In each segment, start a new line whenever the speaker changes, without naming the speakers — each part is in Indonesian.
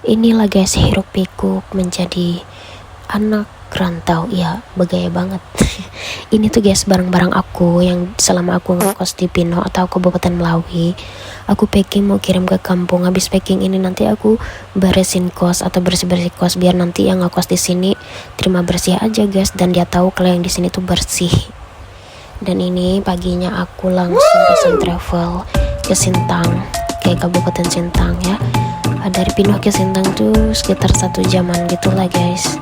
Inilah guys hiruk pikuk menjadi anak rantau, ya bergaya banget. Ini tuh guys barang-barang aku yang selama aku ngekos di Pino atau Kabupaten Melawi. Aku packing mau kirim ke kampung. Habis packing ini nanti aku beresin kos atau bersih-bersih kos biar nanti yang ngekos di sini terima bersih aja guys, dan dia tahu kalau yang di sini tuh bersih. Dan ini paginya aku langsung pesan travel ke Sintang, ke Kabupaten Sintang ya. Dari Pino ke Sintang tuh sekitar 1 jaman gitulah guys.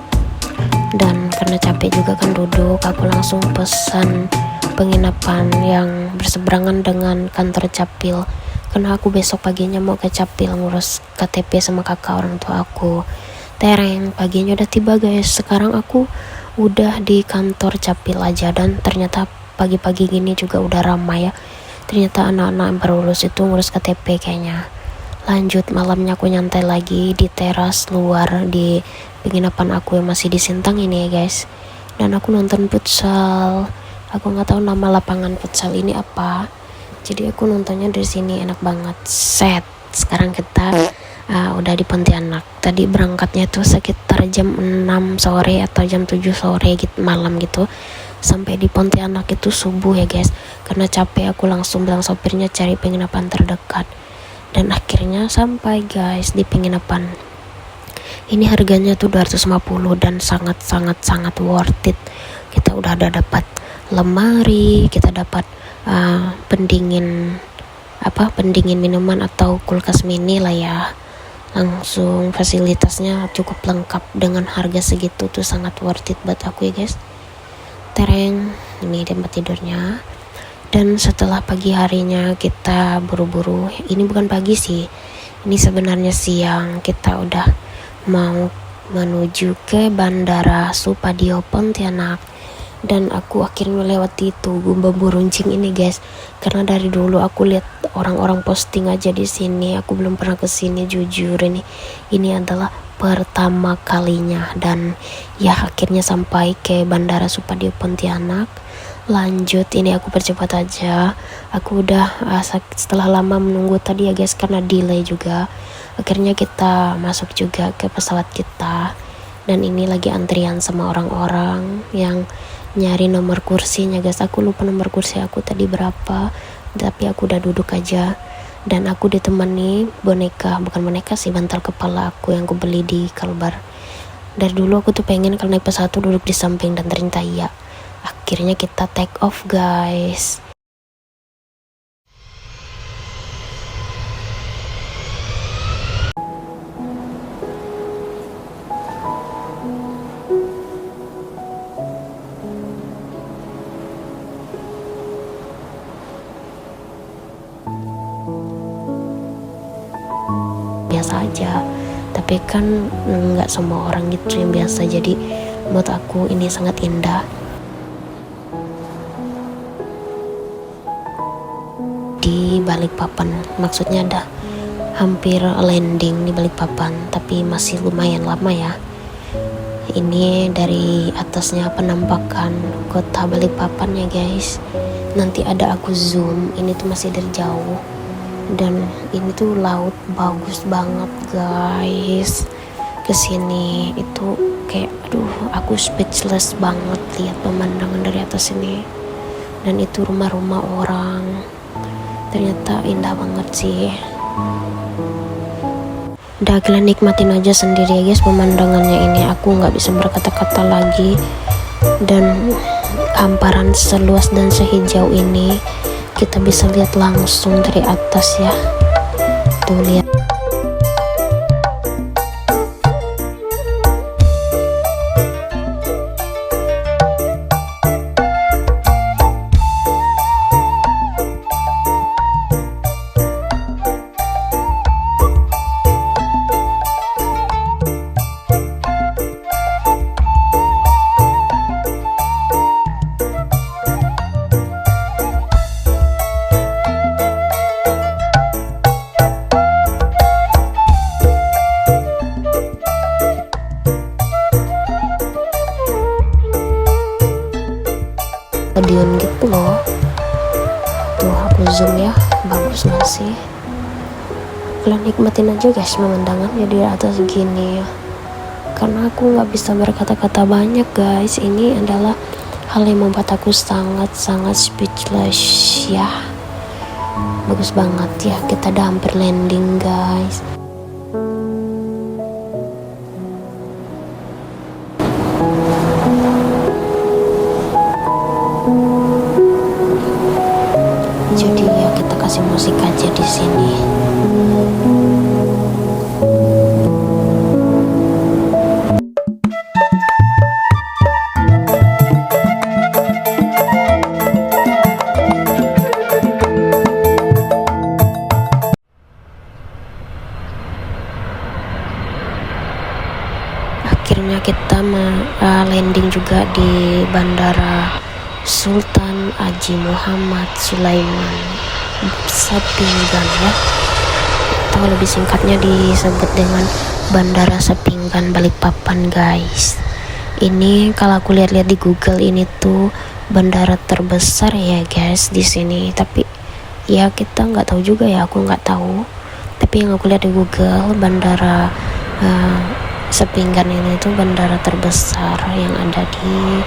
Dan karena capek juga kan duduk, aku langsung pesan penginapan yang berseberangan dengan kantor Capil, karena aku besok paginya mau ke Capil ngurus KTP sama kakak orang tua aku. Tereng, paginya udah tiba guys. Sekarang aku udah di kantor Capil aja, dan ternyata pagi-pagi gini juga udah ramai ya. Ternyata anak-anak yang baru lulus itu ngurus KTP kayaknya. Lanjut malamnya aku nyantai lagi di teras luar di penginapan aku yang masih di Sintang ini ya guys. Dan aku nonton futsal. Aku nggak tahu nama lapangan futsal ini apa. Jadi aku nontonnya dari sini, enak banget. Set. Sekarang kita udah di Pontianak. Tadi berangkatnya tuh sekitar jam 6 sore atau jam 7 sore gitu, malam gitu. Sampai di Pontianak itu subuh ya guys. Karena capek aku langsung bilang sopirnya cari penginapan terdekat. Dan akhirnya sampai guys di penginapan. Ini harganya tuh 250 dan sangat worth it. Kita udah ada dapat lemari, kita dapat pendingin minuman atau kulkas mini lah ya. Langsung fasilitasnya cukup lengkap, dengan harga segitu tuh sangat worth it buat aku ya guys. Tereng, ini tempat tidurnya. Dan setelah pagi harinya kita buru-buru, ini bukan pagi sih, ini sebenarnya siang, kita udah mau menuju ke Bandara Supadio Pontianak. Dan aku akhirnya melewati itu Bambu Runcing ini guys, karena dari dulu aku lihat orang-orang posting aja di sini, aku belum pernah kesini jujur. Ini adalah pertama kalinya, dan ya akhirnya sampai ke Bandara Supadio Pontianak. Lanjut, ini aku percepat aja. Aku udah setelah lama menunggu tadi ya guys, karena delay juga. Akhirnya kita masuk juga ke pesawat kita. Dan ini lagi antrian sama orang-orang yang nyari nomor kursinya guys. Aku lupa nomor kursi aku tadi berapa, tapi aku udah duduk aja. Dan aku ditemani bukan boneka sih, bantal kepala aku yang aku beli di Kalbar. Dari dulu aku tuh pengen kalau naik pesawat tuh duduk di samping, dan ternyata iya. Akhirnya kita take off guys. Biasa aja, tapi kan nggak semua orang gitu yang biasa, jadi menurut aku ini sangat indah. Di Balikpapan, maksudnya ada hampir landing di Balikpapan, tapi masih lumayan lama ya. Ini dari atasnya penampakan kota Balikpapan ya guys. Nanti ada aku zoom, ini tuh masih dari jauh. Dan ini tuh laut bagus banget guys. Kesini itu kayak aku speechless banget lihat pemandangan dari atas ini. Dan itu rumah-rumah orang, ternyata indah banget sih. Udah kalian nikmatin aja sendiri ya guys pemandangannya ini. Aku nggak bisa berkata-kata lagi. Dan hamparan seluas dan sehijau ini kita bisa lihat langsung dari atas ya. Tuh lihat. nikmatin aja guys pemandangannya di atas gini ya, karena aku nggak bisa berkata-kata banyak guys. Ini adalah hal yang membuat aku sangat-sangat speechless ya. Bagus banget ya, kita udah hampir landing guys. Jadi ya kita kasih musik aja di sini. Akhirnya kita landing juga di Bandara Sultan Haji Muhammad Sulaiman Sepinggan ya, atau lebih singkatnya disebut dengan Bandara Sepinggan Balikpapan guys. Ini kalau aku lihat-lihat di Google, ini tuh bandara terbesar ya guys di sini. Tapi ya kita nggak tahu juga ya, aku nggak tahu. Tapi yang aku lihat di Google, bandara Sepinggan ini tuh bandara terbesar yang ada di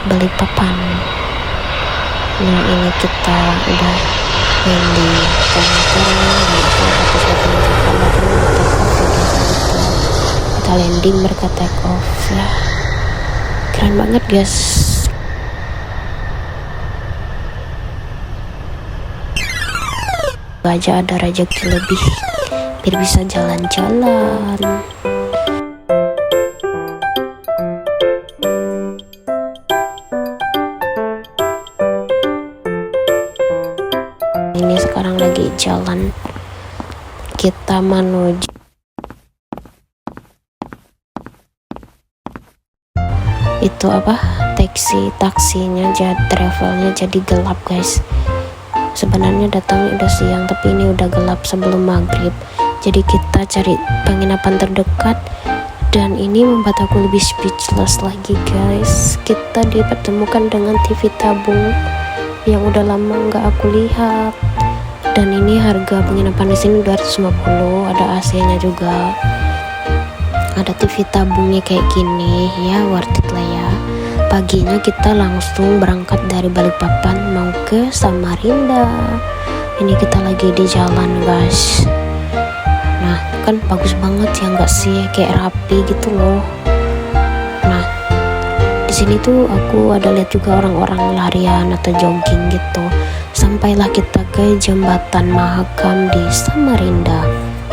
Balikpapan. Nah ini kita udah landing, kita landing, mereka take off ya. Keren banget guys. Aja ada rezeki lebih biar bisa jalan-jalan. Ini sekarang lagi jalan kita menuju itu apa, taksinya jadi travelnya jadi gelap guys. Sebenarnya datangnya udah siang tapi ini udah gelap sebelum maghrib. Jadi kita cari penginapan terdekat dan ini membuat aku lebih speechless lagi guys. Kita dipertemukan dengan TV tabung yang udah lama nggak aku lihat, dan ini harga penginapan di sini 250, ada AC-nya juga, ada TV tabungnya kayak gini ya, worth it lah ya. Paginya kita langsung berangkat dari Balikpapan mau ke Samarinda. Ini kita lagi di jalan guys. Nah kan bagus banget ya nggak sih, kayak rapi gitu loh. Nah di sini tuh aku ada lihat juga orang-orang larian atau jogging gitu. Sampailah kita ke jembatan Mahakam di Samarinda.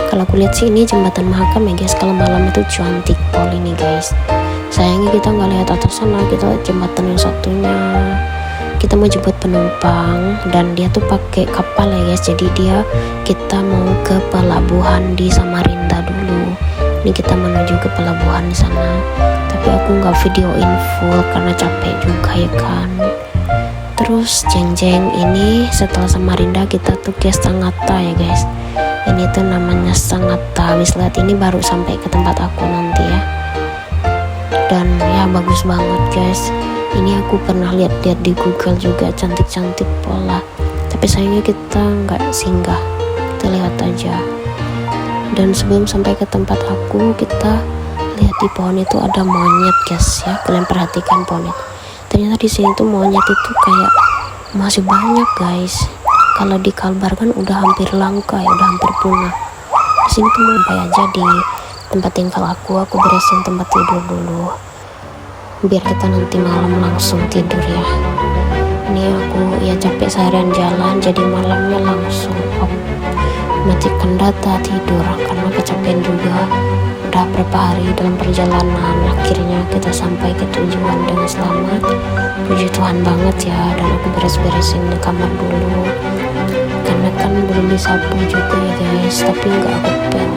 Kalau aku lihat sih ini jembatan Mahakam ya guys, kalau malam itu cantik pol ini guys. Sayangnya kita nggak lihat atas sana, kita lihat jembatan yang satunya. Kita mau jemput penumpang dan dia tuh pakai kapal ya guys. Jadi kita mau ke pelabuhan di Samarinda dulu. Ini kita menuju ke pelabuhan di sana. Tapi aku nggak videoin full karena capek juga ya kan. Terus jeng-jeng ini setelah Samarinda kita tuh ke Sangatta ya guys. Ini tuh namanya Sangatta. Habis lihat ini baru sampai ke tempat aku nanti ya. Dan ya bagus banget guys. Ini aku pernah lihat-lihat di Google juga, cantik-cantik pola. Tapi sayangnya kita nggak singgah, kita lihat aja. Dan sebelum sampai ke tempat aku, kita lihat di pohon itu ada monyet guys ya. Kalian perhatikan pohon itu. Ternyata di sini tuh monyet itu kayak masih banyak guys. Kalau di Kalbar kan udah hampir langka ya, udah hampir punah. Di sini tuh mau aja di tempat tinggal aku beresin tempat tidur dulu, biar kita nanti malam langsung tidur ya. Ini aku ya capek seharian jalan, jadi malamnya langsung matikan data tidur karena kecapean juga. Udah berapa hari dalam perjalanan, akhirnya kita sampai ke tujuan dengan selamat. Puji Tuhan banget ya. Dan aku beres-beresin kamar dulu karena kan belum disapu juga ya guys, tapi nggak aku pel.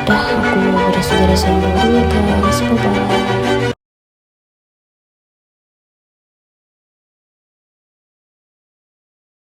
Udah aku mau beres-beresin dulu ya guys, bye bye.